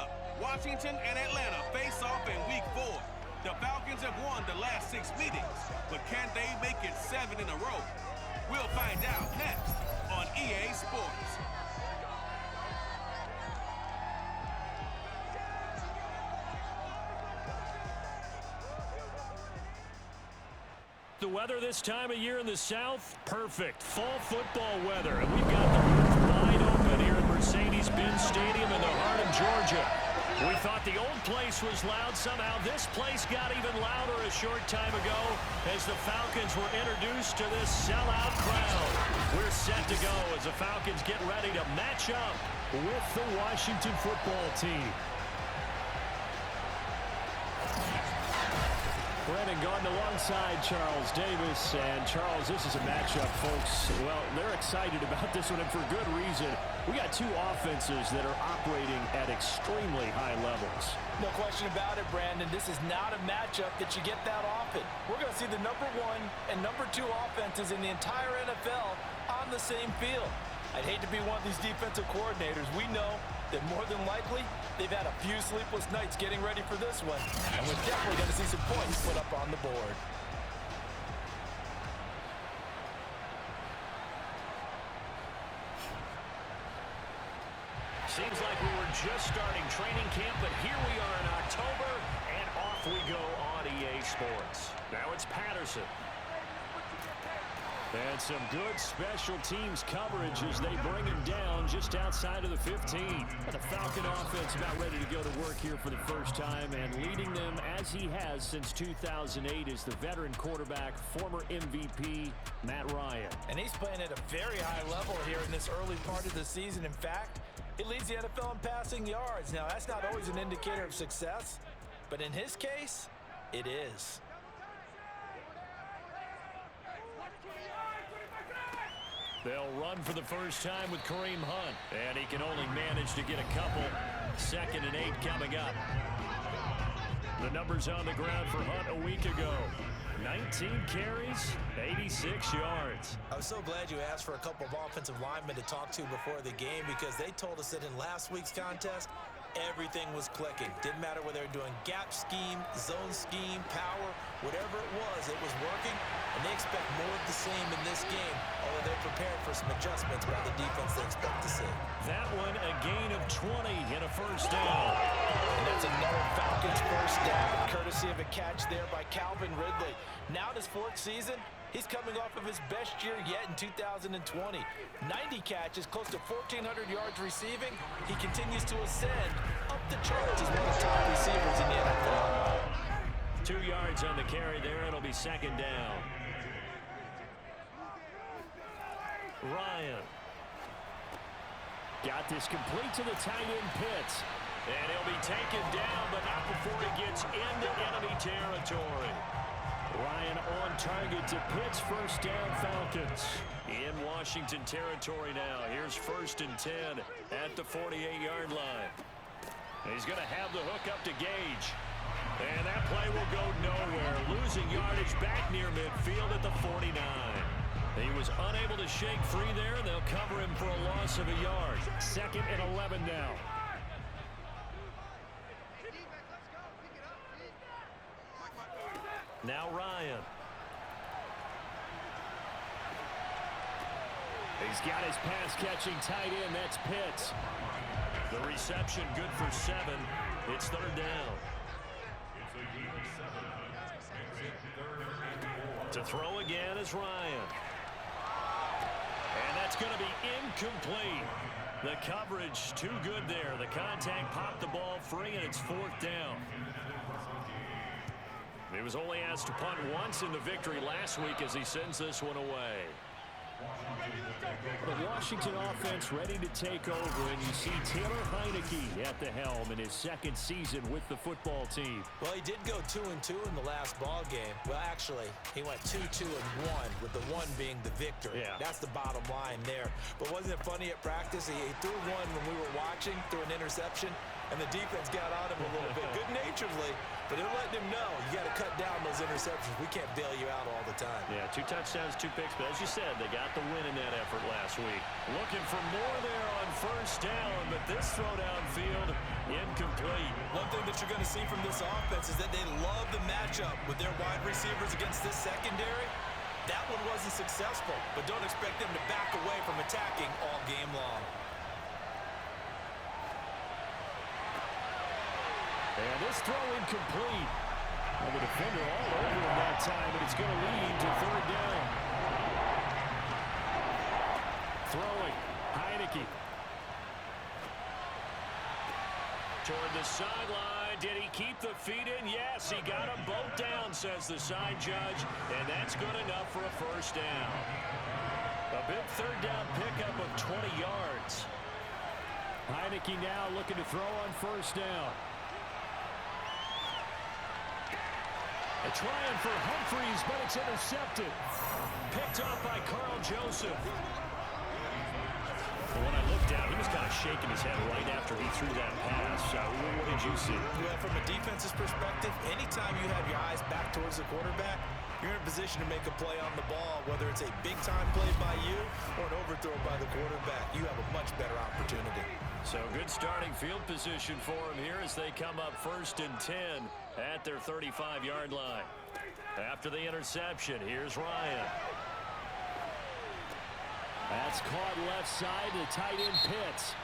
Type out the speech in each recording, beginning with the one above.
up. Washington and Atlanta face off in Week 4. The Falcons have won the last 6 meetings, but can they make it 7 in a row? We'll find out next on EA Sports. The weather this time of year in the South, perfect. Fall football weather. And we've got the roof wide open here at Mercedes-Benz Stadium in the heart of Georgia. We thought the old place was loud. Somehow this place got even louder a short time ago as the Falcons were introduced to this sellout crowd. We're set to go as the Falcons get ready to match up with the Washington football team. Brennan Gordon alongside Charles Davis. And Charles, this is a matchup, folks. Well, they're excited about this one, and for good reason. We got two offenses that are operating at extremely high levels. No question about it, Brandon. This is not a matchup that you get that often. We're going to see the number 1 and number 2 offenses in the entire NFL on the same field. I'd hate to be one of these defensive coordinators. We know that more than likely, they've had a few sleepless nights getting ready for this one. And we're definitely going to see some points put up on the board. Seems like we were just starting training camp, but here we are in October, and off we go on EA Sports. Now it's Patterson. And some good special teams coverage as they bring him down just outside of the 15. The Falcon offense about ready to go to work here for the first time, and leading them as he has since 2008 is the veteran quarterback, former MVP, Matt Ryan. And he's playing at a very high level here in this early part of the season. In fact, he leads the NFL in passing yards. Now, that's not always an indicator of success, but in his case, it is. They'll run for the first time with Kareem Hunt, and he can only manage to get a couple. 2nd and 8 coming up. The numbers on the ground for Hunt a week ago. 19 carries, 86 yards. I was so glad you asked for a couple of offensive linemen to talk to before the game, because they told us that in last week's contest, everything was clicking. Didn't matter whether they were doing gap scheme, zone scheme, power, whatever it was working. And they expect more of the same in this game, although they're prepared for some adjustments by the defense they expect to see. That one, a gain of 20 and a first down. And that's another Falcons first down, courtesy of a catch there by Calvin Ridley. Now in his 4th season, he's coming off of his best year yet in 2020. 90 catches, close to 1,400 yards receiving. He continues to ascend up the charts as one of the top receivers in the NFL. 2 yards on the carry there. It'll be 2nd down. Ryan. Got this complete to the tight end Pitts. And he'll be taken down, but not before he gets into enemy territory. Ryan on target to Pitts. First down, Falcons. In Washington territory now. Here's 1st and 10 at the 48-yard line. He's going to have the hook up to Gage. And that play will go nowhere. Losing yardage back near midfield at the 49. He was unable to shake free there. They'll cover him for a loss of a yard. 2nd and 11 now. Now Ryan. He's got his pass-catching tight end. That's Pitts. The reception good for 7. It's 3rd down. To throw again is Ryan. And that's going to be incomplete. The coverage too good there. The contact popped the ball free, and it's 4th down. He was only asked to punt once in the victory last week as he sends this one away. The Washington offense ready to take over, and you see Taylor Heineke at the helm in his 2nd season with the football team. Well, he did go 2-2 in the last ball game. Well, actually, he went 2-2-1, with the 1 being the victory. Yeah. That's the bottom line there. But wasn't it funny at practice? He threw one when we were watching, threw an interception, and the defense got on him a little bit, good-naturedly. But they're letting him know, you got to cut down those interceptions. We can't bail you out all the time. Yeah, 2 touchdowns, 2 picks. But as you said, they got the win in that effort last week. Looking for more there on 1st down, but this throw downfield incomplete. what you're going to see from this offense is that they love the matchup with their wide receivers against this secondary. That one wasn't successful, but don't expect them to back away from attacking all game long. And this throw incomplete. Well, the defender all over him that time, and it's going to lead to third down. Throwing, Heineke. Toward the sideline. Did he keep the feet in? Yes, he got them both down, says the side judge, and that's good enough for a first down. A big third down pickup of 20 yards. Heineke now looking to throw on first down. A try for Humphries, but it's intercepted. Picked off by Carl Joseph. When I looked down, he was kind of shaking his head right after he threw that pass. What did you see? Well, from a defense's perspective, anytime you have your eyes back towards the quarterback, you're in a position to make a play on the ball, whether it's a big-time play by you or an overthrow by the quarterback. You have a much better opportunity. So good starting field position for him here as they come up 1st and 10 at their 35-yard line. After the interception, here's Ryan. That's caught left side to tight end Pitts.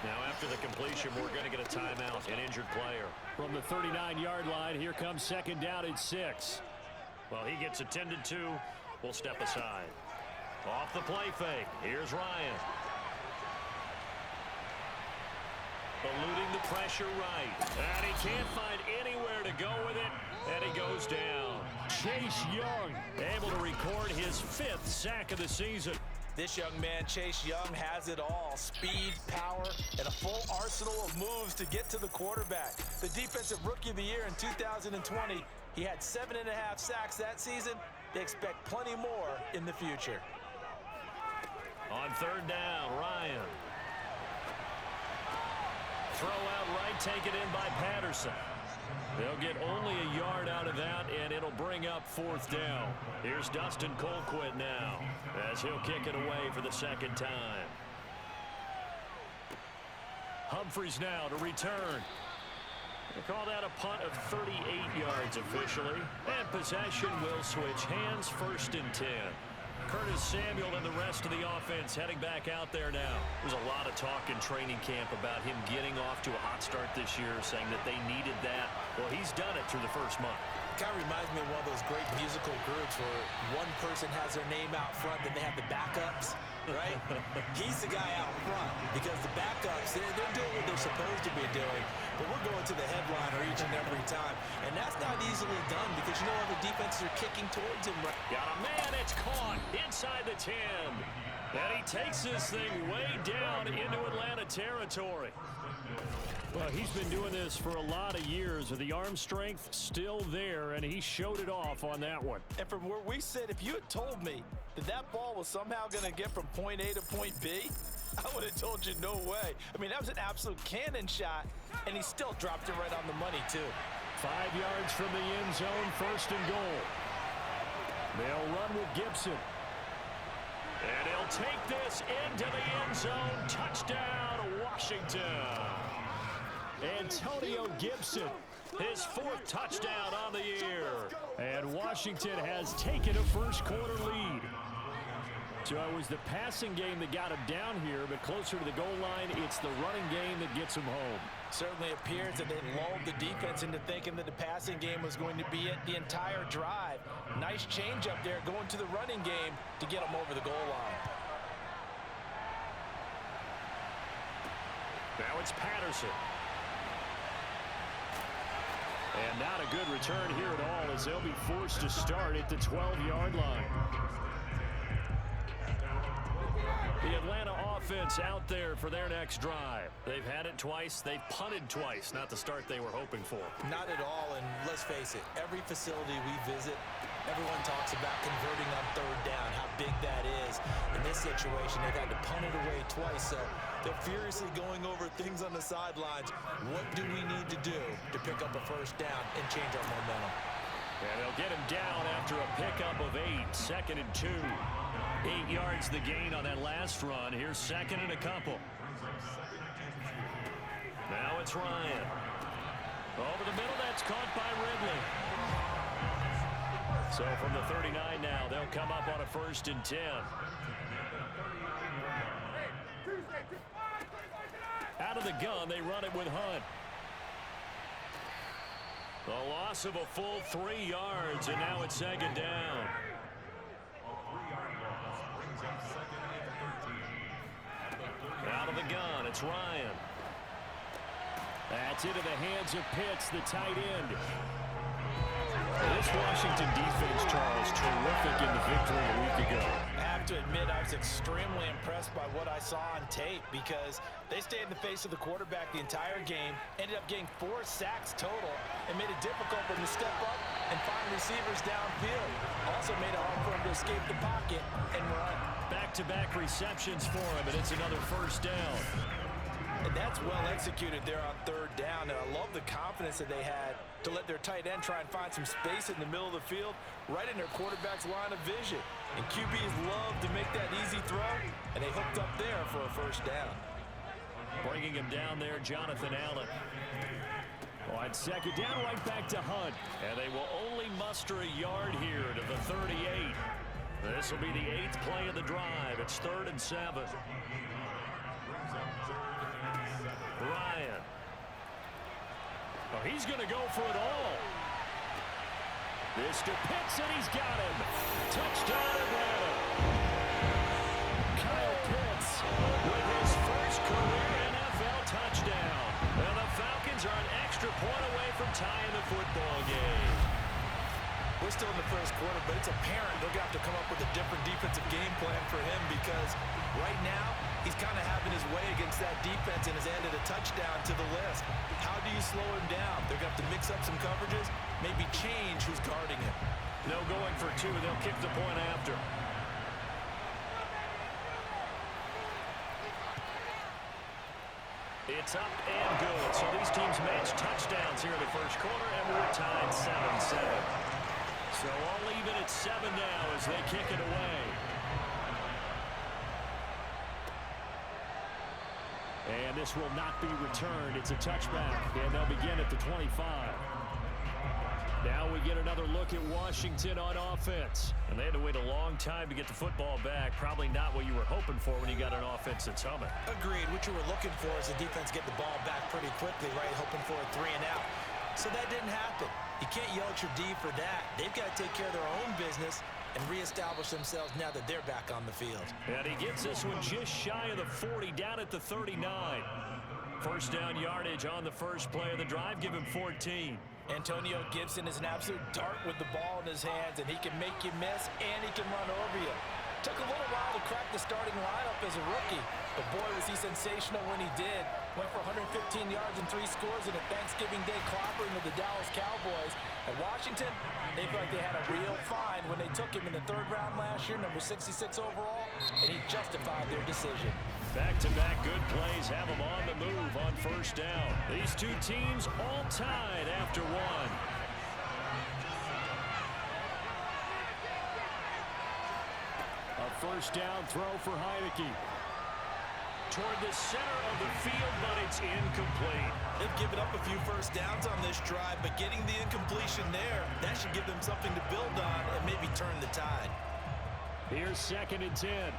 Now after the completion, we're going to get a timeout, an injured player. From the 39-yard line, here comes 2nd down and 6. Well, he gets attended to. We'll step aside. Off the play fake. Here's Ryan. Eluding the pressure right. And he can't find anywhere to go with it. And he goes down. Chase Young able to record his 5th sack of the season. This young man, Chase Young, has it all. Speed, power, and a full arsenal of moves to get to the quarterback. The Defensive Rookie of the Year in 2020, he had 7.5 sacks that season. They expect plenty more in the future. On 3rd down, Ryan. Throw out right, taken in by Patterson. They'll get only a yard out of that, and it'll bring up 4th down. Here's Dustin Colquitt now, as he'll kick it away for the 2nd time. Humphries now to return. They call that a punt of 38 yards officially, and possession will switch hands, 1st and 10. Curtis Samuel and the rest of the offense heading back out there now. There's a lot of talk in training camp about him getting off to a hot start this year, saying that they needed that. Well, he's done it through the first month. It kind of reminds me of one of those great musical groups where one person has their name out front, then they have the backups, right? He's the guy out front because the backups, they're doing what they're supposed to be doing, but we're going to the headliner each and every time. And that's not easily done because you know all the defenses are kicking towards him. Got a man, it's caught inside the 10. And he takes this thing way down into Atlanta territory. Well, he's been doing this for a lot of years with the arm strength still there, and he showed it off on that one. And from where we sit, if you had told me that that ball was somehow going to get from point A to point B, I would have told you no way. I mean, that was an absolute cannon shot, and he still dropped it right on the money, too. 5 yards from the end zone, 1st and goal. They'll run with Gibson. And he'll take this into the end zone. Touchdown, Washington. Antonio Gibson, his 4th touchdown on the year. And Washington has taken a first-quarter lead. So it was the passing game that got him down here, but closer to the goal line, it's the running game that gets him home. Certainly appears that they lulled the defense into thinking that the passing game was going to be it the entire drive. Nice change up there going to the running game to get them over the goal line. Now it's Patterson. And not a good return here at all as they'll be forced to start at the 12-yard line. The Atlanta offense out there for their next drive. They've had it twice. They've punted twice. Not the start they were hoping for. Not at all, and let's face it, every facility we visit, everyone talks about converting on 3rd down, how big that is. In this situation, they've had to punt it away twice, so they're furiously going over things on the sidelines. What do we need to do to pick up a 1st down and change our momentum? And they'll get him down after a pickup of 8, 2nd and 2. 8 yards the gain on that last run. Here's 2nd and a couple. Now it's Ryan. Over the middle, that's caught by Ridley. So from the 39 now, they'll come up on a 1st and 10. Out of the gun, they run it with Hunt. A loss of a full 3 yards, and now it's 2nd down. Out of the gun, it's Ryan. That's into the hands of Pitts, the tight end. This Washington defense, Charles, terrific in the victory a week ago. I have to admit, I was extremely impressed by what I saw on tape because they stayed in the face of the quarterback the entire game, ended up getting 4 sacks total, and made it difficult for him to step up and find receivers downfield. Also made it hard for him to escape the pocket and run. Back-to-back receptions for him, and it's another 1st down. And that's well executed there on 3rd down, and I love the confidence that they had to let their tight end try and find some space in the middle of the field, right in their quarterback's line of vision. And QBs love to make that easy throw, and they hooked up there for a 1st down. Bringing him down there, Jonathan Allen. On 2nd down, right back to Hunt. And they will only muster a yard here to the 38. This will be the 8th play of the drive. It's 3rd and 7. Ryan. Oh, he's going to go for it all. This to Pitts, and he's got him. Touchdown, Atlanta. Kyle Pitts with his first career NFL touchdown. And the Falcons are an extra point away from tying the football game. We're still in the 1st quarter, but it's apparent they're going to have to come up with a different defensive game plan for him because right now he's kind of having his way against that defense and has added a touchdown to the list. How do you slow him down? They're going to have to mix up some coverages, maybe change who's guarding him. No going for 2. They'll kick the point after. It's up and good. So these teams match touchdowns here in the 1st quarter, and we're tied 7-7. So all even at 7 now as they kick it away. And this will not be returned. It's a touchback, and they'll begin at the 25. Now we get another look at Washington on offense. And they had to wait a long time to get the football back. Probably not what you were hoping for when you got an offense that's humming. Agreed. What you were looking for is the defense get the ball back pretty quickly, right? Hoping for a 3 and out. So that didn't happen. You can't yell at your D for that. They've got to take care of their own business and reestablish themselves now that they're back on the field. And he gets this one just shy of the 40, down at the 39. 1st down yardage on the 1st play of the drive. Give him 14. Antonio Gibson is an absolute dart with the ball in his hands, and he can make you miss, and he can run over you. Took a little while to crack the starting lineup as a rookie, but boy, was he sensational when he did. Went for 115 yards and 3 scores in a Thanksgiving Day clobbering with the Dallas Cowboys. At Washington, they felt like they had a real find when they took him in the 3rd round last year, number 66 overall, and he justified their decision. Back-to-back good plays have them on the move on 1st down. These 2 teams all tied after 1. A 1st down throw for Heineke. Toward the center of the field, but it's incomplete. They've given up a few 1st downs on this drive, but getting the incompletion there, that should give them something to build on and maybe turn the tide. Here's 2nd and 10.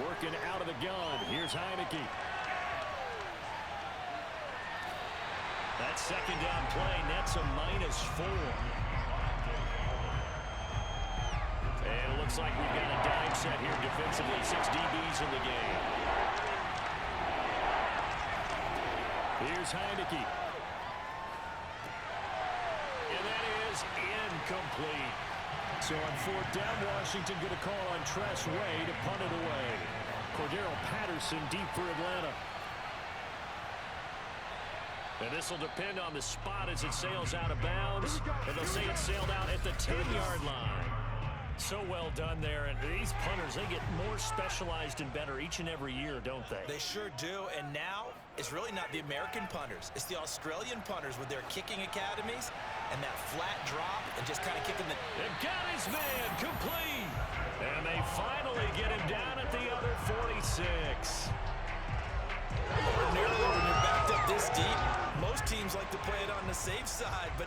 Working out of the gun. Here's Heineke. That 2nd down play nets a -4. And it looks like we've got a dime set here defensively. 6 DBs in the game. Here's Heineke. And that is incomplete. So on 4th down, Washington going to call on Tress Way to punt it away. Cordero Patterson deep for Atlanta. And this will depend on the spot as it sails out of bounds. And they'll say it sailed out at the 10-yard line. So well done there. And these punters, they get more specialized and better each and every year, don't they? They sure do. And now it's really not the American punters. It's the Australian punters with their kicking academies and that flat drop and just kind of kicking the... They've got his man complete. And they finally get him down at the other 46.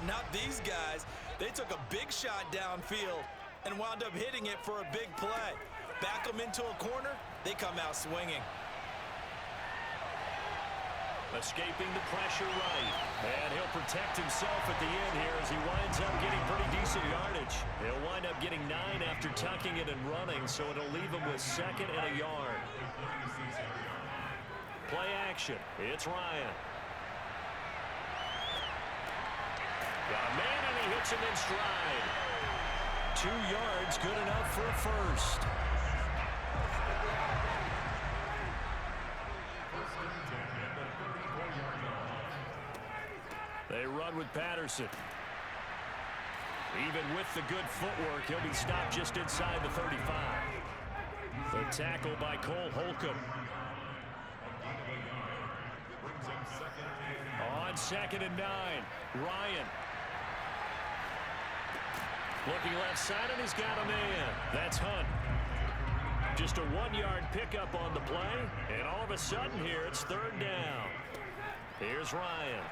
not these guys. They took a big shot downfield and wound up hitting it for a big play. Back them into a corner, they come out swinging. Escaping the pressure right. And he'll protect himself at the end here as he winds up getting pretty decent yardage. He'll wind up getting 9 after tucking it and running, so it'll leave him with 2nd and a yard. Play action. It's Ryan. Got a man, and he hits him in stride. 2 yards, good enough for a first. They run with Patterson. Even with the good footwork, he'll be stopped just inside the 35. The tackle by Cole Holcomb. On 2nd and 9, Ryan. Looking left side, and he's got a man. That's Hunt. Just a 1-yard pickup on the play, and all of a sudden here, it's 3rd down. Here's Ryan.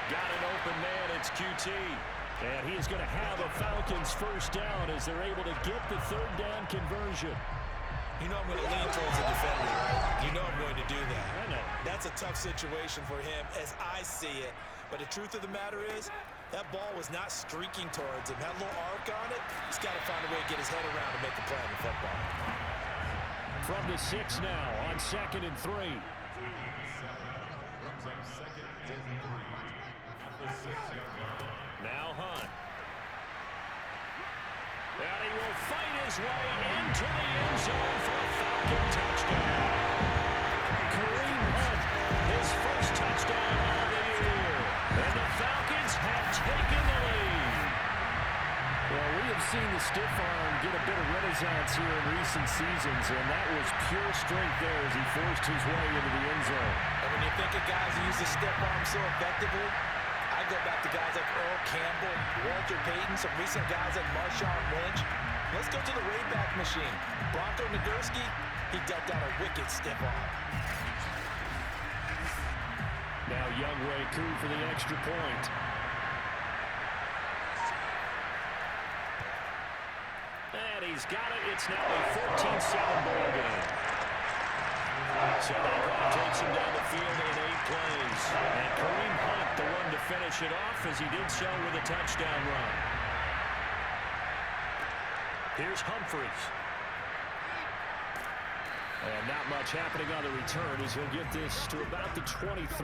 Got an open man, it's QT. And he's going to have a Falcons first down as they're able to get the 3rd down conversion. You know I'm going to lean towards the defender, right? You know I'm going to do that. I know. That's a tough situation for him as I see it. But the truth of the matter is, that ball was not streaking towards him. Had a little arc on it. He's got to find a way to get his head around and make a play on the football. From the 6 now on 2nd and 3. Now Hunt. And he will fight his way into the end zone for a Falcon touchdown. Kareem Hunt, his first touchdown of the year. And the Falcons have taken the lead. Well, we have seen the stiff arm get a bit of renaissance here in recent seasons, and that was pure strength there as he forced his way into the end zone. And when you think of guys who use the stiff arm so effectively, I go back to guys like Earl Campbell, Walter Payton, some recent guys like Marshawn Lynch. Let's go to the Wayback Machine. Bronco Nagurski, he dealt out a wicked stiff arm. Now Youngway Koo for the extra point. And he's got it. It's now a 14-7 ball game. So that drive takes him down the field in 8 plays. And Kareem Hunt, the one to finish it off, as he did so with a touchdown run. Here's Humphries. And not much happening on the return as he'll get this to about the 23.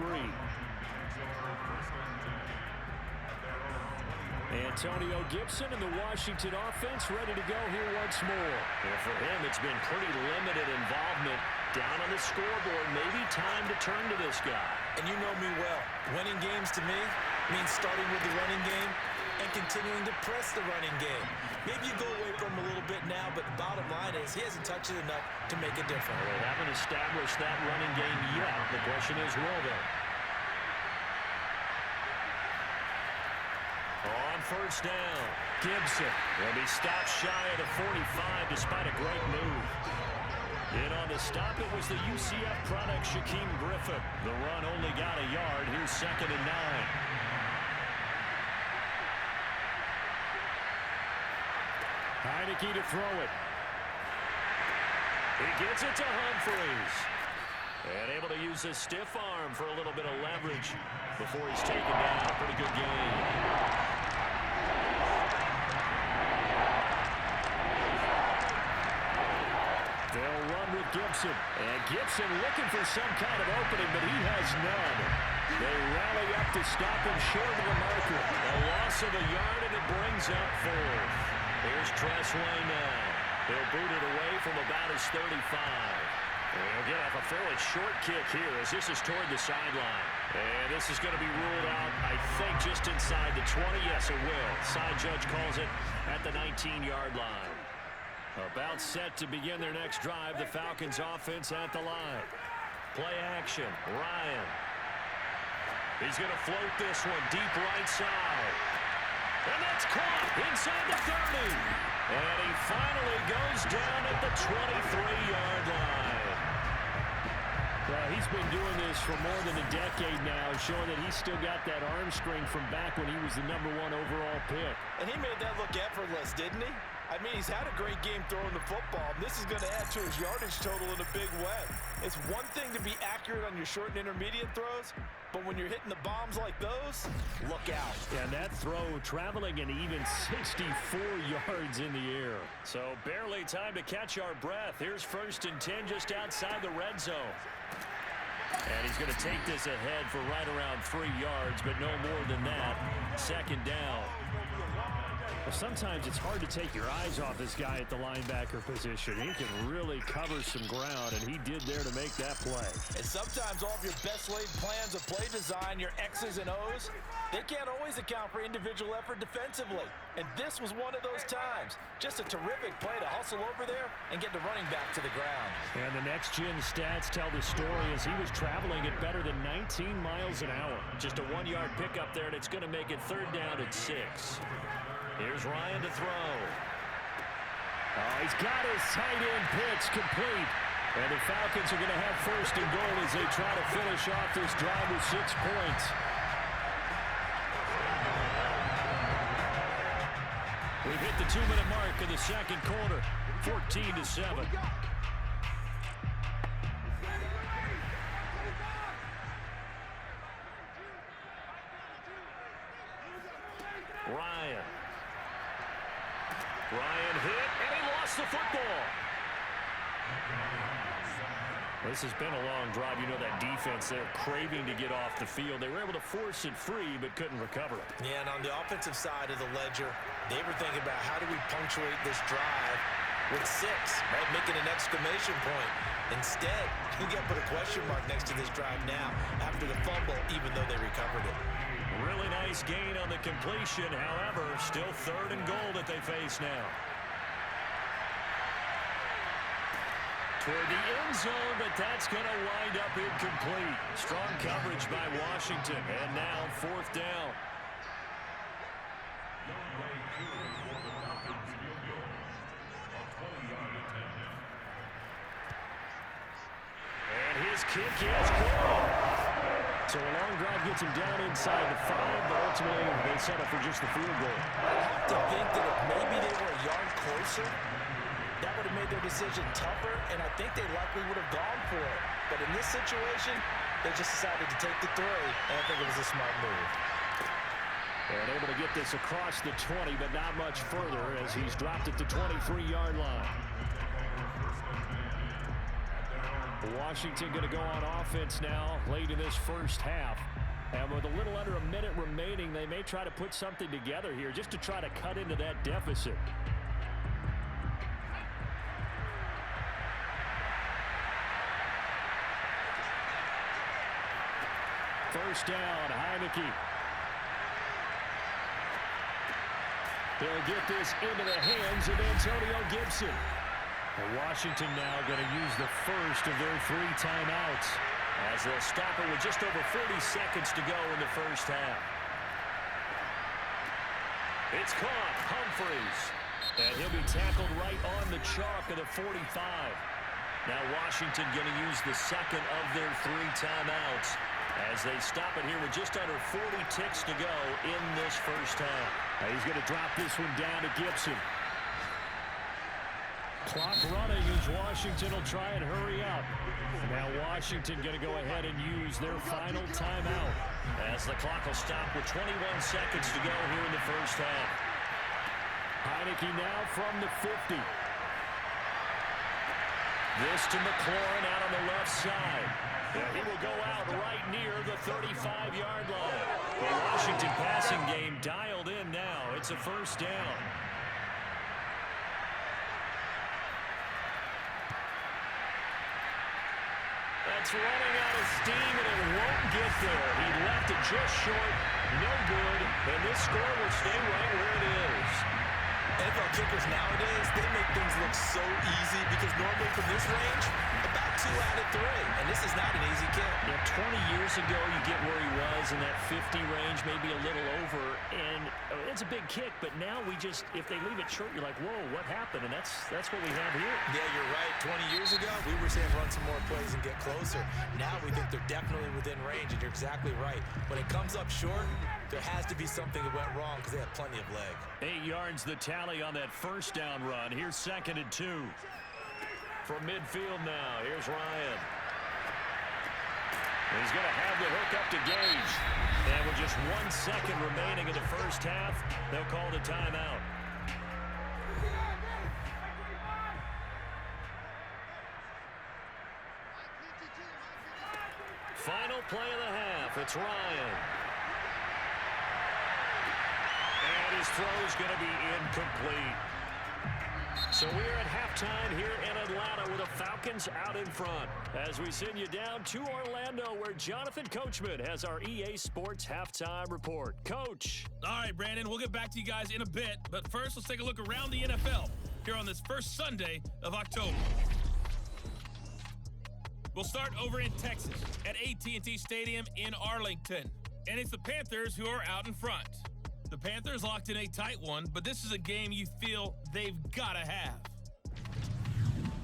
Antonio Gibson and the Washington offense ready to go here once more. And for him, it's been pretty limited involvement down on the scoreboard. Maybe time to turn to this guy. And you know me well. Winning games to me means starting with the running game and continuing to press the running game. Maybe you go away from him a little bit now, but the bottom line is he hasn't touched it enough to make a difference. Well, they haven't established that running game yet. The question is, will they? On first down, Gibson will be stopped shy of the 45 despite a great move. In on the stop, it was the UCF product, Shaquem Griffin. The run only got a yard. Here's 2nd and 9. Heineke to throw it. He gets it to Humphries. And able to use his stiff arm for a little bit of leverage before he's taken down. A pretty good game. They'll run with Gibson. And Gibson looking for some kind of opening, but he has none. They rally up to stop him short of the marker. A loss of a yard, and it brings up 4th. Here's Tressway now. He'll boot it away from about his 35. And he'll get off a fairly short kick here as this is toward the sideline. And this is going to be ruled out, I think, just inside the 20. Yes, it will. Side judge calls it at the 19-yard line. About set to begin their next drive. The Falcons offense at the line. Play action. Ryan. He's going to float this one deep right side. And that's caught inside the 30. And he finally goes down at the 23-yard line. Well, he's been doing this for more than a decade now, showing that he's still got that arm strength from back when he was the #1 overall pick. And he made that look effortless, didn't he? I mean, he's had a great game throwing the football, and this is going to add to his yardage total in a big way. It's one thing to be accurate on your short and intermediate throws, but when you're hitting the bombs like those, look out. And that throw traveling an even 64 yards in the air. So barely time to catch our breath. Here's 1st and 10 just outside the red zone. And he's going to take this ahead for right around 3 yards, but no more than that. 2nd down. Well, sometimes it's hard to take your eyes off this guy at the linebacker position. He can really cover some ground, and he did there to make that play. And sometimes all of your best laid plans of play design, your X's and O's, they can't always account for individual effort defensively. And this was one of those times. Just a terrific play to hustle over there and get the running back to the ground. And the next-gen stats tell the story as he was traveling at better than 19 miles an hour. Just a 1-yard pickup there, and it's going to make it 3rd down at 6. Here's Ryan to throw. Oh, he's got his tight end pitch complete. And the Falcons are going to have 1st and goal as they try to finish off this drive with 6 points. We've hit the 2-minute mark of the 2nd quarter, 14-7. Ryan hit, and he lost the football. This has been a long drive. You know that defense, they're craving to get off the field. They were able to force it free, but couldn't recover it. Yeah, and on the offensive side of the ledger, they were thinking about how do we punctuate this drive with 6, right? Making an exclamation point. Instead, you got to put a question mark next to this drive now after the fumble, even though they recovered it. Really nice gain on the completion. However, still 3rd and goal that they face now. Toward the end zone, but that's going to wind up incomplete. Strong coverage by Washington. And now 4th down. And his kick is good. So a long drive gets him down inside the 5, but ultimately they settle for just the field goal. I have to think that if maybe they were a yard closer, that would have made their decision tougher, and I think they likely would have gone for it. But in this situation, they just decided to take the 3, and I think it was a smart move. And able to get this across the 20, but not much further as he's dropped at the 23-yard line. Washington going to go on offense now late in this 1st half. And with a little under a minute remaining, they may try to put something together here just to try to cut into that deficit. First down, Heineke. They'll get this into the hands of Antonio Gibson. And Washington now going to use the 1st of their 3 timeouts as they'll stop it with just over 40 seconds to go in the 1st half. It's caught, Humphries. And he'll be tackled right on the chalk of the 45. Now Washington going to use the 2nd of their 3 timeouts as they stop it here with just under 40 ticks to go in this 1st half. Now he's going to drop this one down to Gibson. Clock running as Washington will try and hurry up. Now Washington going to go ahead and use their final timeout as the clock will stop with 21 seconds to go here in the 1st half. Heineke now from the 50. This to McLaurin out on the left side. Yeah, he will go out right near the 35-yard line. The Washington passing game dialed in now. It's a 1st down. That's running out of steam, and it won't get there. He left it just short, no good, and this score will stay right where it is. NFL kickers nowadays, they make things look so easy because normally from this range, about 2 out of 3. And this is not an easy kick. Yeah, 20 years ago, you get where he was in that 50 range, maybe a little over. And it's a big kick, but now if they leave it short, you're like, whoa, what happened? And that's what we have here. Yeah, you're right. 20 years ago, we were saying run some more plays and get closer. Now we think they're definitely within range, and you're exactly right. When it comes up short, there has to be something that went wrong because they have plenty of leg. 8 yards the tally on that first down run. Here's 2nd and 2. From midfield now, here's Ryan. He's going to have the hook up to Gage. And with just 1 second remaining in the first half, they'll call the timeout. Final play of the half. It's Ryan. And his throw is going to be incomplete. So we are at halftime here in Atlanta with the Falcons out in front. As we send you down to Orlando, where Jonathan Coachman has our EA Sports halftime report. Coach. All right, Brandon, we'll get back to you guys in a bit. But first, let's take a look around the NFL here on this first Sunday of October. We'll start over in Texas at AT&T Stadium in Arlington. And it's the Panthers who are out in front. The Panthers locked in a tight one, but this is a game you feel they've got to have.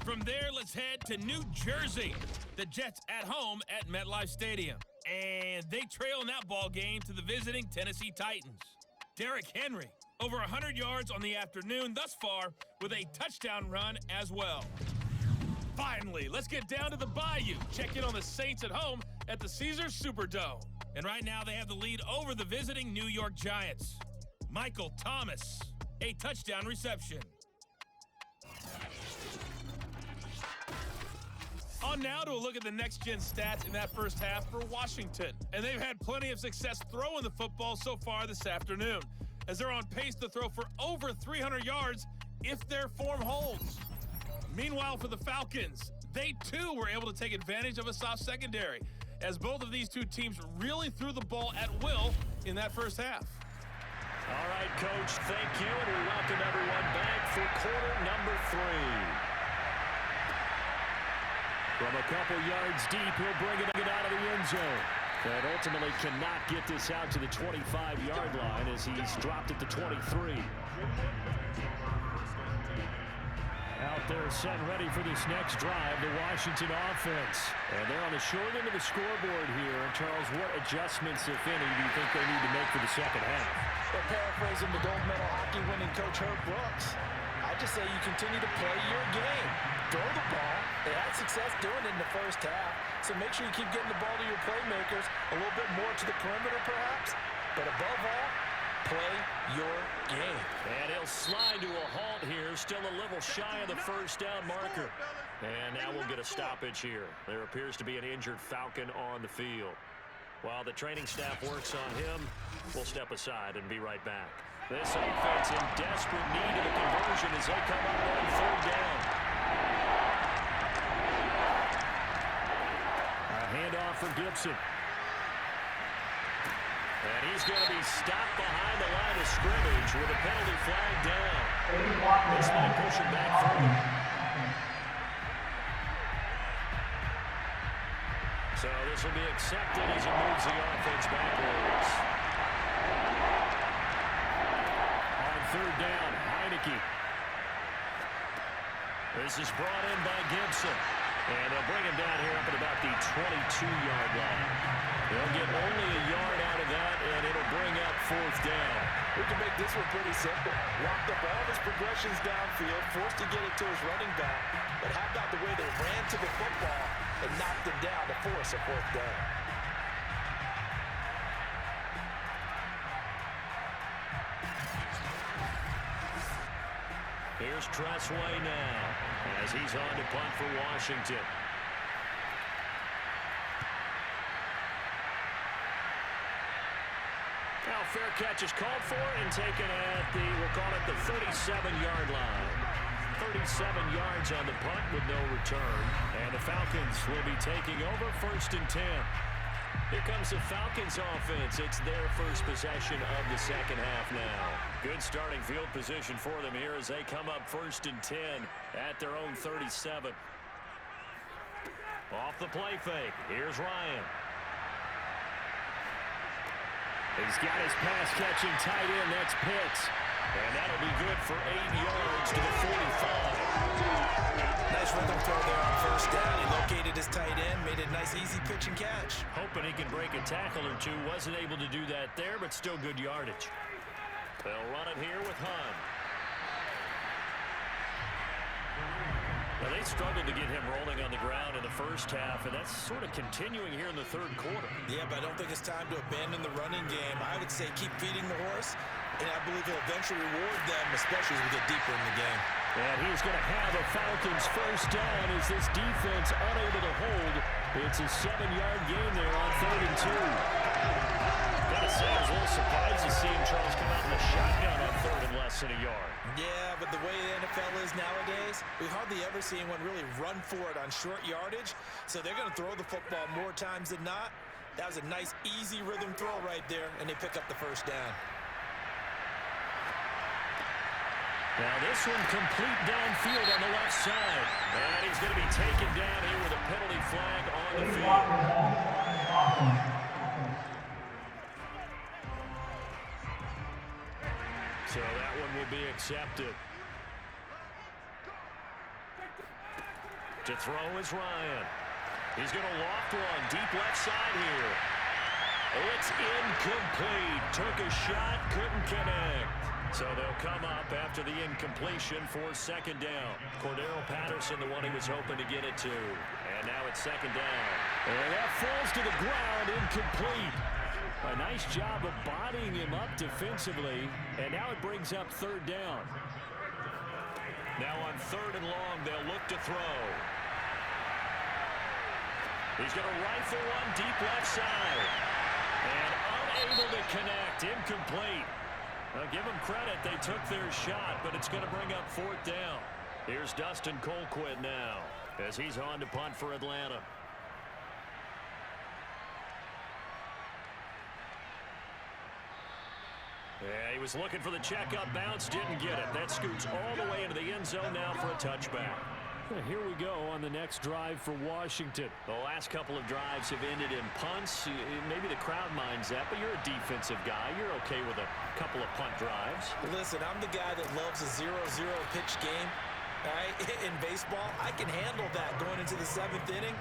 From there, let's head to New Jersey. The Jets at home at MetLife Stadium. And they trail in that ball game to the visiting Tennessee Titans. Derrick Henry, over 100 yards on the afternoon thus far with a touchdown run as well. Finally, let's get down to the Bayou. Check in on the Saints at home at the Caesars Superdome. And right now they have the lead over the visiting New York Giants. Michael Thomas, a touchdown reception. On now to a look at the next-gen stats in that first half for Washington. And they've had plenty of success throwing the football so far this afternoon, as they're on pace to throw for over 300 yards if their form holds. Meanwhile, for the Falcons, they too were able to take advantage of a soft secondary, as both of these two teams really threw the ball at will in that first half. All right, Coach, thank you, and we welcome everyone back for quarter number 3. From a couple yards deep, he'll bring it out of the end zone. And ultimately cannot get this out to the 25-yard line as he's dropped it to 23. Out there set ready for this next drive, the Washington offense. And they're on the short end of the scoreboard here. And Charles, what adjustments, if any, do you think they need to make for the second half? Well, paraphrasing the gold medal hockey winning coach Herb Brooks, I just say you continue to play your game. Throw the ball. They had success doing it in the first half. So make sure you keep getting the ball to your playmakers, a little bit more to the perimeter perhaps. But above all, play your game. And he'll slide to a halt here, still a little shy of the first down marker. And now we'll get a stoppage here. There appears to be an injured Falcon on the field. While the training staff works on him, we'll step aside and be right back. This offense in desperate need of a conversion as they come up on 3rd down. A handoff for Gibson. And he's going to be stopped behind the line of scrimmage with a penalty flag down. This might push him back further. So this will be accepted as he moves the offense backwards. On 3rd down, Heineke. This is brought in by Gibson. And they'll bring him down here up at about the 22-yard line. They'll get only a yard out of that, and it'll bring up 4th down. We can make this one pretty simple. Locked up all his progressions downfield, forced to get it to his running back. But how about the way they ran to the football and knocked him down to force a 4th down? Here's Tressway now as he's on to punt for Washington. Now fair catch is called for and taken at the, we'll call it the 37-yard line. 37 yards on the punt with no return. And the Falcons will be taking over 1st and 10. Here comes the Falcons offense. It's their first possession of the second half now. Good starting field position for them here as they come up 1st and 10 at their own 37. Off the play fake. Here's Ryan. He's got his pass-catching tight end. That's Pitts. And that'll be good for 8 yards to the 45. Nice rhythm throw there on 1st down. He located his tight end, made a nice easy pitch and catch. Hoping he can break a tackle or two. Wasn't able to do that there, but still good yardage. They'll run it here with Hunt. Well, they struggled to get him rolling on the ground in the first half, and that's sort of continuing here in the 3rd quarter. Yeah, but I don't think it's time to abandon the running game. I would say keep feeding the horse, and I believe he'll eventually reward them, especially as we get deeper in the game. And he's going to have a Falcons 1st down as this defense unable to hold. It's a 7-yard gain there on 3rd and 2. Gotta say, I was a little surprised to see him, Charles, come out in the shotgun on 3rd and less than a yard. Yeah, but the way the NFL is nowadays, we hardly ever see anyone really run for it on short yardage. So they're going to throw the football more times than not. That was a nice, easy rhythm throw right there, and they pick up the 1st down. Now this one complete downfield on the left side. And he's going to be taken down here with a penalty flag on the field. So that one will be accepted. To throw is Ryan. He's going to loft one deep left side here. It's incomplete. Took a shot, couldn't connect. So they'll come up after the incompletion for 2nd down. Cordero Patterson, the one he was hoping to get it to. And now it's 2nd down. And that falls to the ground, incomplete. A nice job of bodying him up defensively. And now it brings up 3rd down. Now on 3rd and long, they'll look to throw. He's going to rifle one deep left side. And unable to connect, incomplete. Now give them credit, they took their shot, but it's going to bring up 4th down. Here's Dustin Colquitt now as he's on to punt for Atlanta. Yeah, he was looking for the checkup bounce, didn't get it. That scoots all the way into the end zone now for a touchback. Here we go on the next drive for Washington. The last couple of drives have ended in punts. Maybe the crowd minds that, but you're a defensive guy. You're okay with a couple of punt drives. Listen, I'm the guy that loves a 0-0 pitch game. All right? In baseball, I can handle that going into the 7th inning.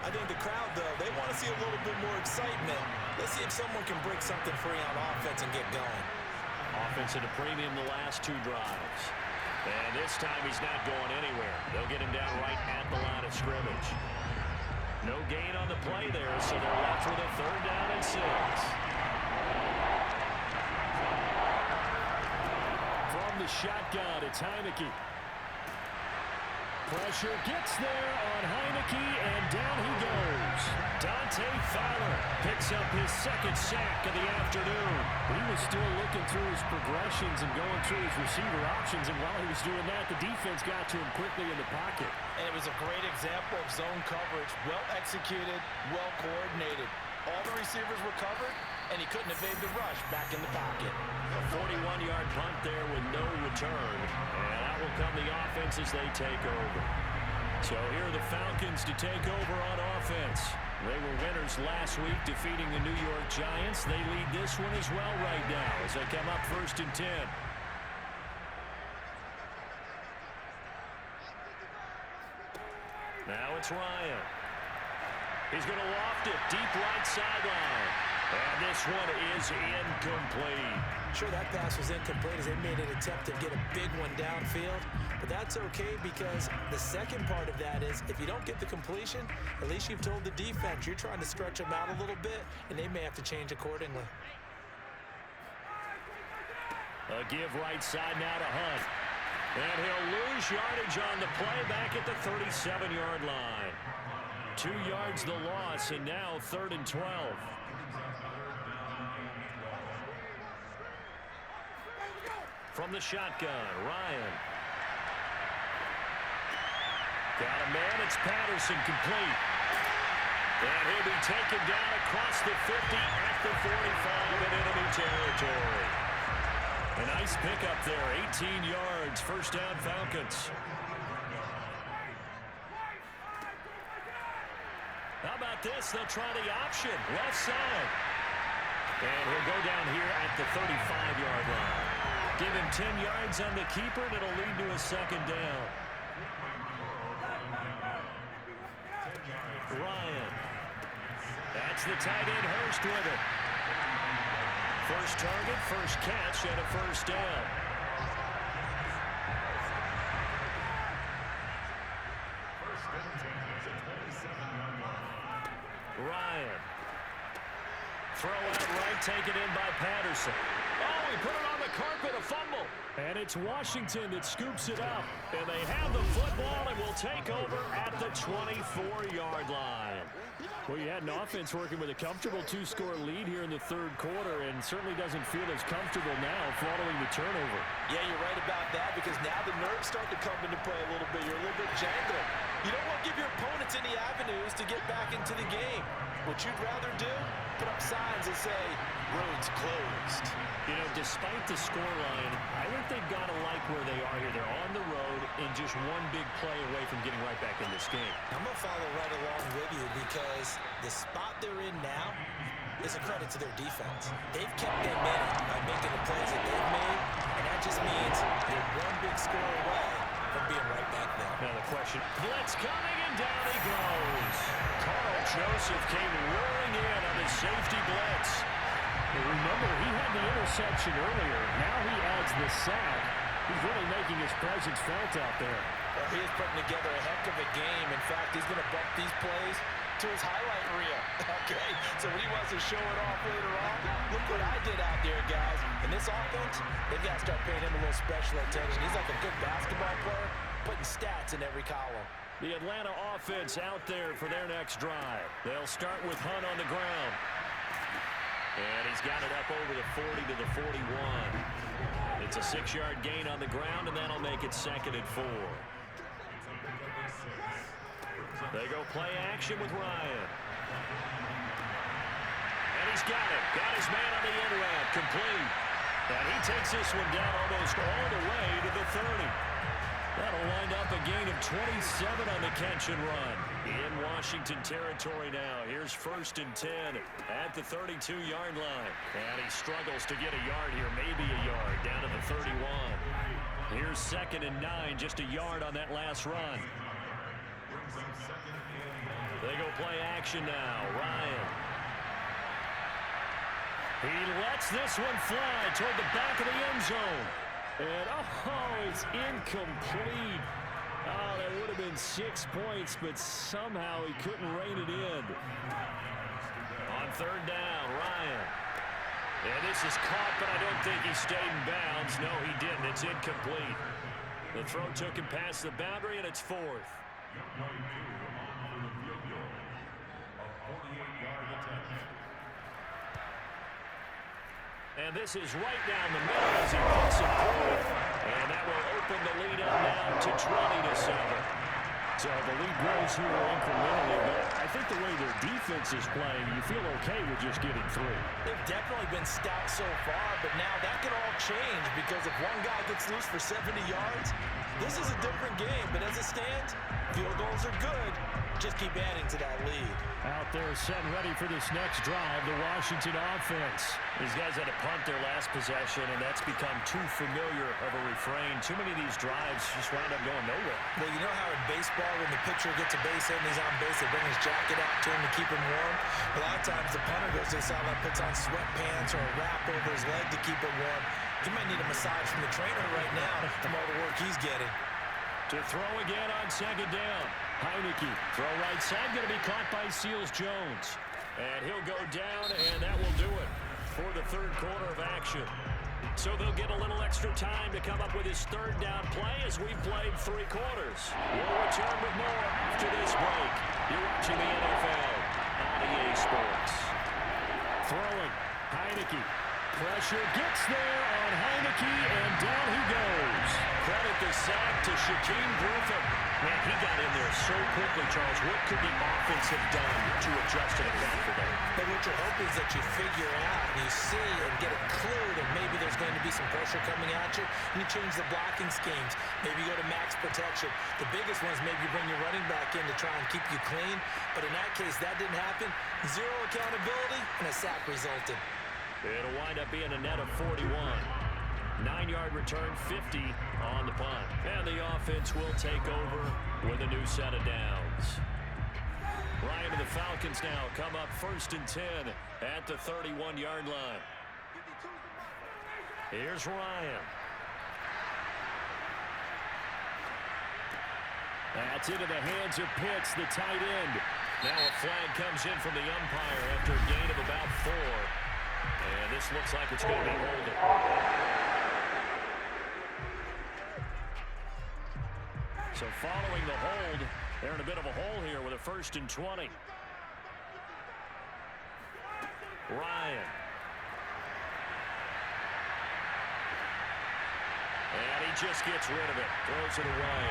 I think the crowd, though, they want to see a little bit more excitement. Let's see if someone can break something free on offense and get going. Offense at a premium the last 2 drives. And this time he's not going anywhere. They'll get him down right at the line of scrimmage. No gain on the play there, so they're left with a 3rd down and 6. From the shotgun, it's Heineke. Pressure gets there on Heineke, and down he goes. Dante Fowler picks up his 2nd sack of the afternoon. He was still looking through his progressions and going through his receiver options, and while he was doing that, the defense got to him quickly in the pocket. And it was a great example of zone coverage. Well executed, well coordinated. All the receivers were covered, and he couldn't evade the rush back in the pocket. A 41-yard punt there with no return. And out will come the offense as they take over. So here are the Falcons to take over on offense. They were winners last week, defeating the New York Giants. They lead this one as well right now as they come up 1st and 10. Now it's Ryan. He's going to loft it deep right sideline. And this one is incomplete. Sure, that pass was incomplete as they made an attempt to get a big one downfield. But that's okay because the second part of that is if you don't get the completion, at least you've told the defense you're trying to stretch them out a little bit, and they may have to change accordingly. A give right side now to Hunt. And he'll lose yardage on the play back at the 37-yard line. 2 yards the loss, and now 3rd and 12. From the shotgun, Ryan. Got a man, it's Patterson, complete. And he'll be taken down across the 50 at the 45 in enemy territory. A nice pickup there, 18 yards, first down Falcons. How about this? They'll try the option, left side. And he'll go down here at the 35-yard line. Give him 10 yards on the keeper, and it'll lead to a second down. Ryan. That's the tight end, Hurst with it. First target, first catch, and a first down. Ryan. Throw out right, taken in by Patterson. Oh, he put it on the carpet, a fumble. And it's Washington that scoops it up. And they have the football and will take over at the 24-yard line. Well, you had an offense working with a comfortable two-score lead here in the third quarter and certainly doesn't feel as comfortable now following the turnover. Yeah, you're right about that because now the nerves start to come into play a little bit. You're a little bit jangled. You don't want to give your opponents any avenues to get back into the game. What you'd rather do, put up signs that say, roads closed. You know, despite the scoreline, I think they've got to like where they are here. They're on the road and just one big play away from getting right back in this game. I'm going to follow right along with you because the spot they're in now is a credit to their defense. They've kept them in it by making the plays that they've made, and that just means they're one big score away from being right back there. Now the question, blitz coming, and down he goes. Carl Joseph came roaring in on his safety blitz. Remember, he had the interception earlier. Now he adds the sack. He's really making his presence felt out there. Well, he is putting together a heck of a game. In fact, he's going to bump these plays to his highlight reel. Okay, so when he wants to show it off later on, look what I did out there, guys. In this offense, they've got to start paying him a little special attention. He's like a good basketball player, putting stats in every column. The Atlanta offense out there for their next drive. They'll start with Hunt on the ground. And he's got it up over the 40 to the 41. It's a 6-yard gain on the ground, and that'll make it 2nd and 4. They go play action with Ryan. And he's got it. Got his man on the end route. Complete. And he takes this one down almost all the way to the 30. That'll wind up a gain of 27 on the catch and run. In Washington territory now. Here's 1st and 10 at the 32-yard line. And he struggles to get a yard here, maybe a yard, down to the 31. Here's 2nd and 9, just a yard on that last run. They go play action now. Ryan. He lets this one fly toward the back of the end zone. And, oh, it's incomplete. Oh, that would have been 6 points, but somehow he couldn't rein it in. On 3rd down, Ryan. And this is caught, but I don't think he stayed in bounds. No, he didn't. It's incomplete. The throw took him past the boundary, and it's 4th. And this is right down the middle as he picks it forward. And that will open the lead up now to 20-7. So the lead grows here incrementally, but I think the way their defense is playing, you feel okay with just getting 3. They've definitely been stout so far, but now that could all change because if one guy gets loose for 70 yards, this is a different game. But as it stands, field goals are good. Just keep adding to that lead. Out there set and ready for this next drive, the Washington offense. These guys had to punt their last possession, and that's become too familiar of a refrain. Too many of these drives just wound up going nowhere. Well, you know how in baseball, when the pitcher gets a base hit and he's on base, they bring his jacket out to him to keep him warm? A lot of times the punter goes to the sideline, puts on sweatpants or a wrap over his leg to keep it warm. He might need a massage from the trainer right now from all the work he's getting. To throw again on 2nd down. Heineke, throw right side, going to be caught by Seals-Jones. And he'll go down, and that will do it for the 3rd quarter of action. So they'll get a little extra time to come up with his 3rd down play as we've played 3 quarters. We'll return with more after this break. You're watching the NFL on EA Sports. Throwing, Heineke. Pressure gets there on Heineke, and down he goes. Credit the sack to Shaquem Griffin. Man, he got in there so quickly, Charles. What could the offense have done to adjust to account for that? But what you're hoping is that you figure out and you see and get a clue that maybe there's going to be some pressure coming at you, and you change the blocking schemes. Maybe you go to max protection. The biggest one is maybe you bring your running back in to try and keep you clean. But in that case, that didn't happen. Zero accountability, and a sack resulted. It'll wind up being a net of 41. 9-yard return, 50 on the punt. And the offense will take over with a new set of downs. Ryan and the Falcons now come up 1st and 10 at the 31-yard line. Here's Ryan. That's into the hands of Pitts, the tight end. Now a flag comes in from the umpire after a gain of about 4. And this looks like it's going to be holding. So following the hold, they're in a bit of a hole here with a 1st and 20. Ryan. And he just gets rid of it. Throws it away.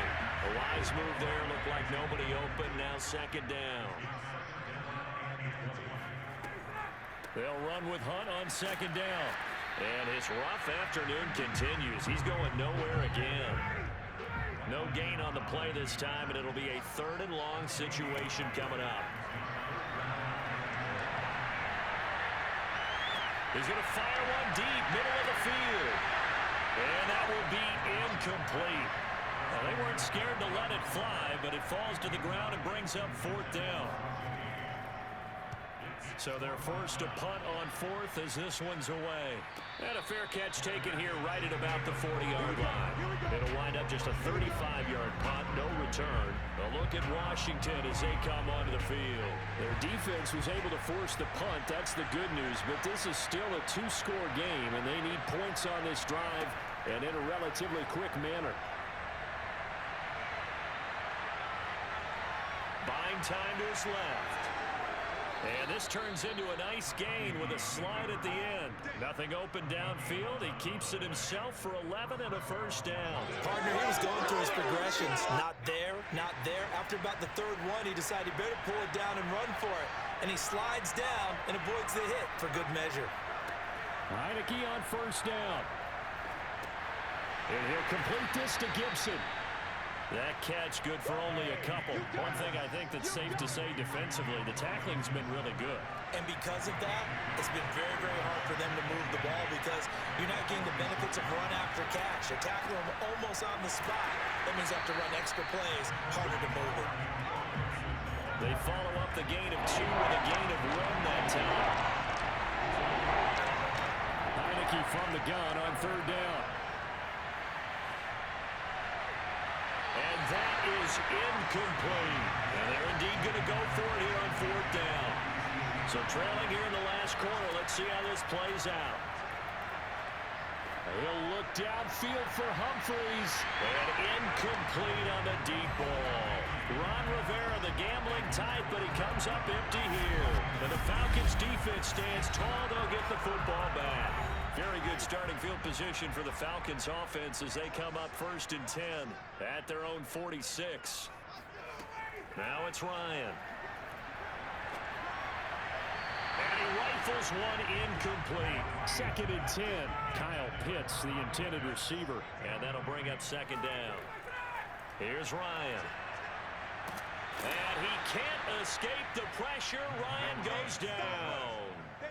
A wise move there. Looked like nobody open. Now 2nd down. They'll run with Hunt on 2nd down. And his rough afternoon continues. He's going nowhere again. No gain on the play this time, and it'll be a 3rd and long situation coming up. He's going to fire one deep, middle of the field. And that will be incomplete. Well, they weren't scared to let it fly, but it falls to the ground and brings up 4th down. So they're forced to punt on 4th as this one's away. And a fair catch taken here right at about the 40-yard line. It'll wind up just a 35-yard punt, no return. A look at Washington as they come onto the field. Their defense was able to force the punt. That's the good news. But this is still a 2-score game, and they need points on this drive and in a relatively quick manner. Buying time to his left. And this turns into a nice gain with a slide at the end. Nothing open downfield. He keeps it himself for 11 and a 1st down. Partner, he was going through his progressions. Not there, not there. After about the 3rd one, he decided he better pull it down and run for it. And he slides down and avoids the hit for good measure. Heineke on 1st down. And he'll complete this to Gibson. That catch good for only a couple. One thing I think that's safe to say defensively, the tackling's been really good. And because of that, it's been very, very hard for them to move the ball because you're not getting the benefits of run after catch. You're tackling them almost on the spot. That means you have to run extra plays, harder to move it. They follow up the gain of 2 with a gain of 1 that time. Heineke from the gun on 3rd down. And that is incomplete. And they're indeed going to go for it here on 4th down. So trailing here in the last quarter. Let's see how this plays out. He'll look downfield for Humphreys. And incomplete on the deep ball. Ron Rivera, the gambling type, but he comes up empty here. And the Falcons defense stands tall. They'll get the football back. Very good starting field position for the Falcons offense as they come up 1st and 10 at their own 46. Now it's Ryan. And he rifles one incomplete. 2nd and 10. Kyle Pitts, the intended receiver. And that'll bring up 2nd down. Here's Ryan. And he can't escape the pressure. Ryan goes down.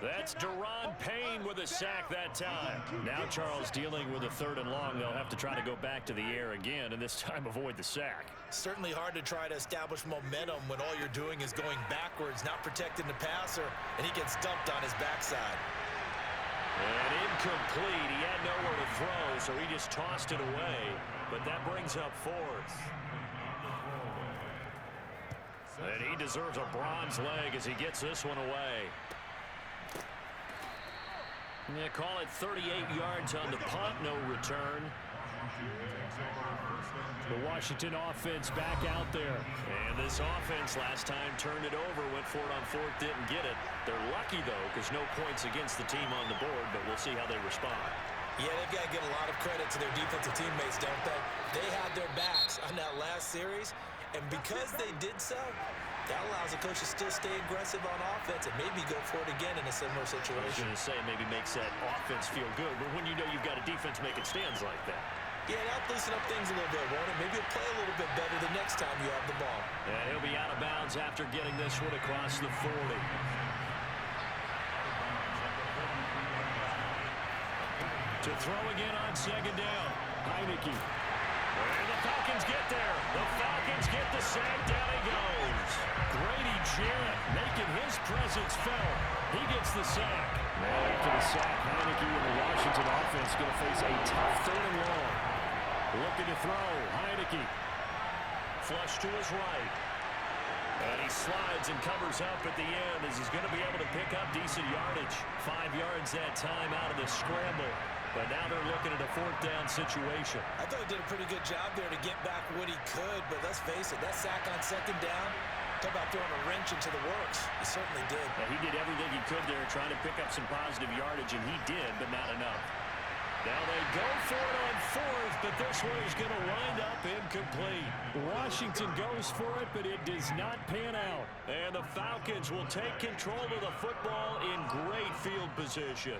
That's Deron Payne with a sack that time. Now Charles dealing with a 3rd and long. They'll have to try to go back to the air again, and this time avoid the sack. Certainly hard to try to establish momentum when all you're doing is going backwards, not protecting the passer, and he gets dumped on his backside. And incomplete. He had nowhere to throw, so he just tossed it away. But that brings up 4th. And he deserves a bronze leg as he gets this one away. They call it 38 yards on the punt, no return. The Washington offense back out there. And this offense last time turned it over, went for it on 4th, didn't get it. They're lucky, though, because no points against the team on the board, but we'll see how they respond. Yeah, they've got to give a lot of credit to their defensive teammates, don't they? They had their backs on that last series, and because they did so, that allows the coach to still stay aggressive on offense and maybe go for it again in a similar situation. I was going to say it maybe makes that offense feel good, but when you know you've got a defense making stands like that. Yeah, that'll loosen up things a little bit, won't it? Maybe you'll play a little bit better the next time you have the ball. And he'll be out of bounds after getting this one across the 40. To throw again on second down. Heineke. And the Falcons get there. The Falcons get the sack. Down he goes. Grady Jarrett making his presence felt. He gets the sack. Now after the sack, Heineke and the Washington offense going to face a tough 3rd and long. Looking to throw. Heineke. Flush to his right. And he slides and covers up at the end as he's going to be able to pick up decent yardage. 5 yards that time out of the scramble. But now they're looking at a 4th down situation. I thought he did a pretty good job there to get back what he could, but let's face it, that sack on 2nd down, talk about throwing a wrench into the works. He certainly did. Now, he did everything he could there trying to pick up some positive yardage, and he did, but not enough. Now they go for it on 4th, but this one is going to wind up incomplete. Washington goes for it, but it does not pan out. And the Falcons will take control of the football in great field position.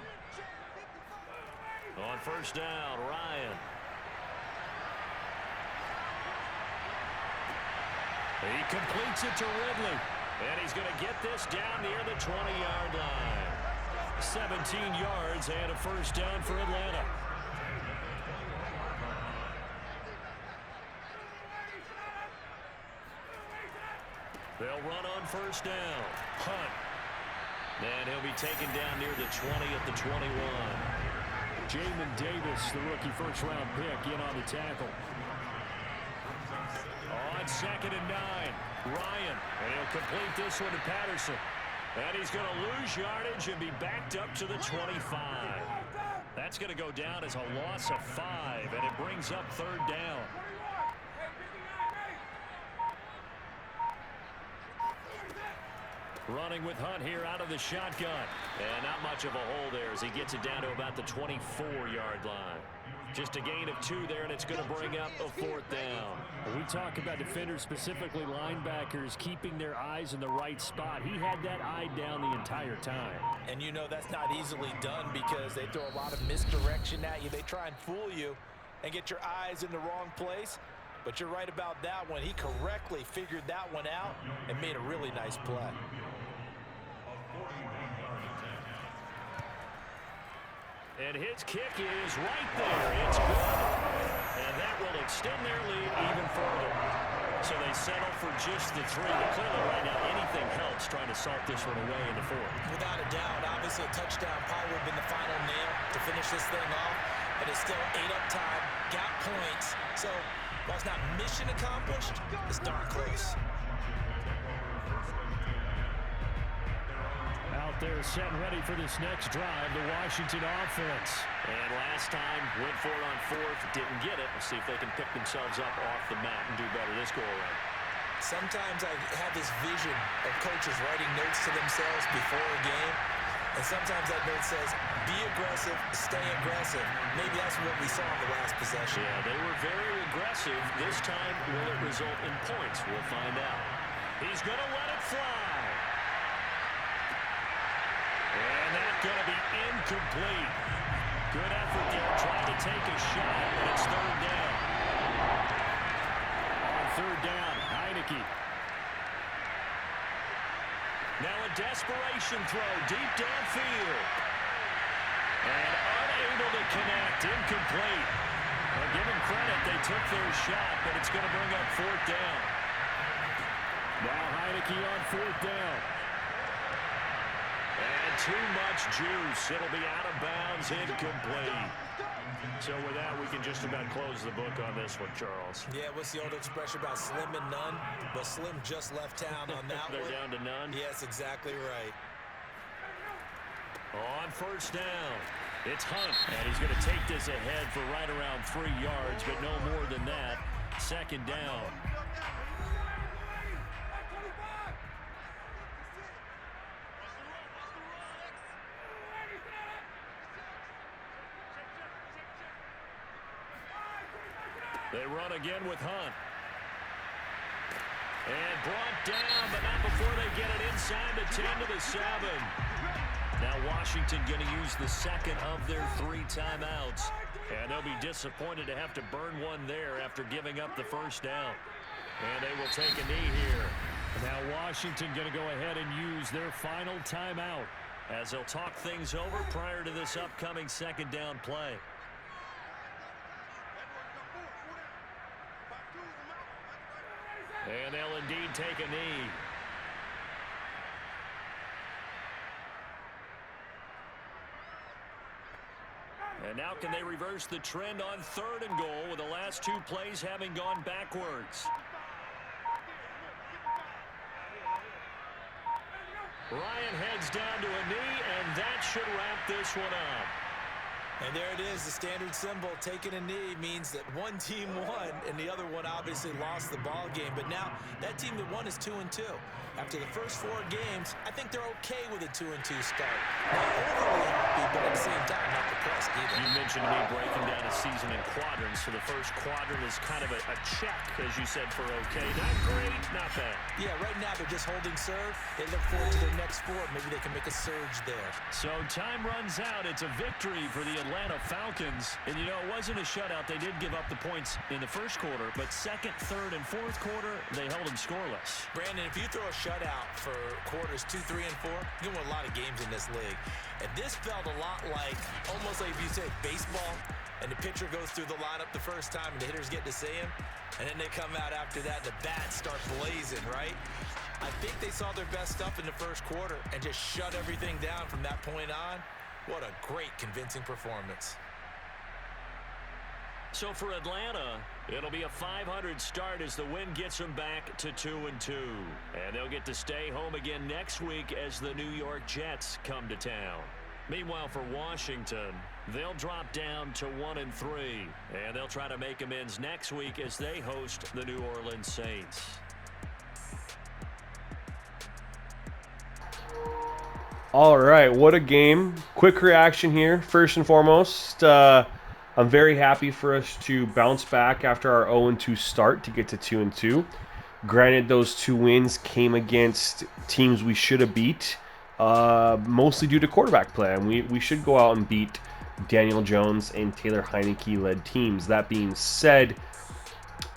On 1st down, Ryan. He completes it to Ridley. And he's going to get this down near the 20-yard line. 17 yards and a 1st down for Atlanta. They'll run on 1st down. Hunt. And he'll be taken down near the 20 at the 21. Jamin Davis, the rookie 1st-round pick, in on the tackle. On 2nd and 9, Ryan. And he'll complete this one to Patterson. And he's going to lose yardage and be backed up to the 25. That's going to go down as a loss of 5, and it brings up 3rd down. Running with Hunt here out of the shotgun. And not much of a hole there as he gets it down to about the 24-yard line. Just a gain of 2 there, and it's going to bring up a 4th down. We talk about defenders, specifically linebackers, keeping their eyes in the right spot. He had that eye down the entire time. And you know that's not easily done because they throw a lot of misdirection at you. They try and fool you and get your eyes in the wrong place. But you're right about that one. He correctly figured that one out and made a really nice play. And his kick is right there. It's good. And that will extend their lead even further. So they settle for just the 3. But clearly right now anything helps trying to salt this one away in the 4th. Without a doubt. Obviously a touchdown probably would have been the final nail to finish this thing off. But it's still 8 up time. Got points. So while it's not mission accomplished, it's darn close. Out there setting ready for this next drive, the Washington offense. And last time, went for it on 4th, didn't get it. We'll see if they can pick themselves up off the mat and do better this go-around. Sometimes I have this vision of coaches writing notes to themselves before a game. And sometimes that note says, be aggressive, stay aggressive. Maybe that's what we saw in the last possession. Yeah, they were very aggressive. This time, will it result in points? We'll find out. He's going to let it fly. And that's going to be incomplete. Good effort there, trying to take a shot, but it's 3rd down. On 3rd down, Heineke. Now a desperation throw deep downfield. And unable to connect, incomplete. Well, give them credit, they took their shot, but it's going to bring up 4th down. Now Heineke on 4th down. And too much juice. It'll be out of bounds, incomplete. So with that, we can just about close the book on this one, Charles. Yeah, what's the old expression about slim and none? But Slim just left town on that They're one. down to none? Yes, exactly right. On 1st down, it's Hunt. And he's going to take this ahead for right around 3 yards, but no more than that. 2nd down. They run again with Hunt. And brought down, but not before they get it inside the 10 to the 7. Now Washington going to use the second of their 3 timeouts. And they'll be disappointed to have to burn one there after giving up the first down. And they will take a knee here. Now Washington going to go ahead and use their final timeout as they'll talk things over prior to this upcoming second down play. And they'll indeed take a knee. And now can they reverse the trend on 3rd and goal with the last 2 plays having gone backwards? Ryan heads down to a knee, and that should wrap this one up. And there it is, the standard symbol. Taking a knee means that one team won, and the other one obviously lost the ball game. But now that team that won is 2-2. After the first 4 games, I think they're okay with a 2-2 start. Not overly happy, but at the same time, not depressed either. You mentioned to me breaking down a season in quadrants. So the first quadrant is kind of a check, as you said, for okay. Not great, not bad. Yeah, right now they're just holding serve. They look forward to their next 4. Maybe they can make a surge there. So time runs out. It's a victory for the Atlanta Falcons. And, you know, it wasn't a shutout. They did give up the points in the first quarter, but second, third, and fourth quarter, they held them scoreless. Brandon, if you throw a shutout for quarters 2, 3, and 4, you win a lot of games in this league. And this felt a lot like, almost like if you said baseball, and the pitcher goes through the lineup the first time, and the hitters get to see him, and then they come out after that, and the bats start blazing, right? I think they saw their best stuff in the first quarter and just shut everything down from that point on. What a great, convincing performance. So for Atlanta, it'll be a 500 start as the win gets them back to 2-2. And they'll get to stay home again next week as the New York Jets come to town. Meanwhile, for Washington, they'll drop down to 1-3. And they'll try to make amends next week as they host the New Orleans Saints. All right, what a game. Quick reaction here. First and foremost, I'm very happy for us to bounce back after our 0-2 start to get to 2-2. Granted, those 2 wins came against teams we should have beat, mostly due to quarterback play. And we should go out and beat Daniel Jones and Taylor Heineke-led teams. That being said,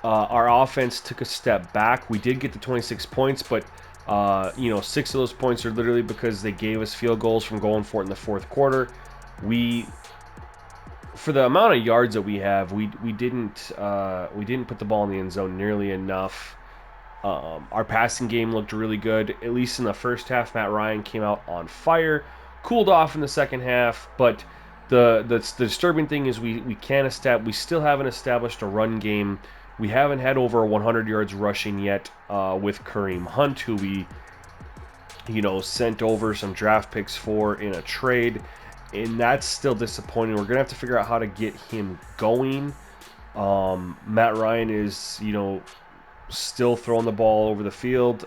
our offense took a step back. We did get the 26 points, but 6 of those points are literally because they gave us field goals from going for it in the fourth quarter. For the amount of yards that we have, we didn't put the ball in the end zone nearly enough. Our passing game looked really good, at least in the first half. Matt Ryan came out on fire, cooled off in the second half, but the disturbing thing is we still haven't established a run game. We haven't had over 100 yards rushing yet with Kareem Hunt, who we sent over some draft picks for in a trade. And that's still disappointing. We're going to have to figure out how to get him going. Matt Ryan is, still throwing the ball over the field.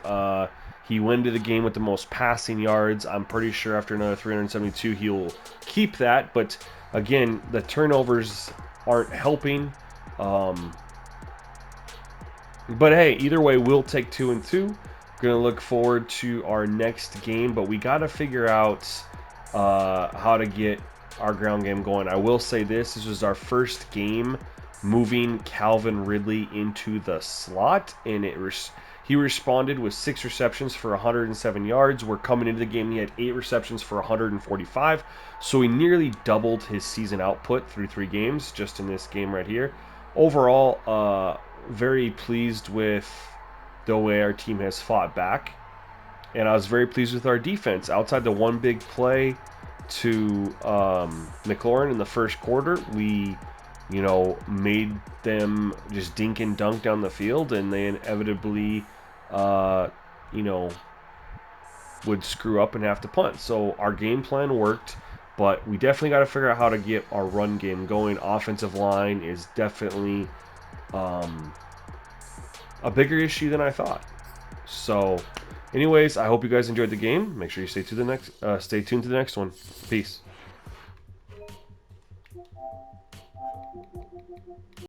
He went into the game with the most passing yards. I'm pretty sure after another 372, he'll keep that. But, again, the turnovers aren't helping. But, hey, either way, we'll take 2-2. Going to look forward to our next game. But we got to figure out how to get our ground game going. I will say this was our first game moving Calvin Ridley into the slot, and he responded with 6 receptions for 107 yards. We're coming into the game, he had 8 receptions for 145, so he nearly doubled his season output through 3 games just in this game right here. Overall, very pleased with the way our team has fought back. And I was very pleased with our defense. Outside the one big play to McLaurin in the first quarter, we, made them just dink and dunk down the field, and they inevitably, would screw up and have to punt. So our game plan worked, but we definitely got to figure out how to get our run game going. Offensive line is definitely a bigger issue than I thought. So anyways, I hope you guys enjoyed the game. Make sure you stay tuned to the next one. Peace.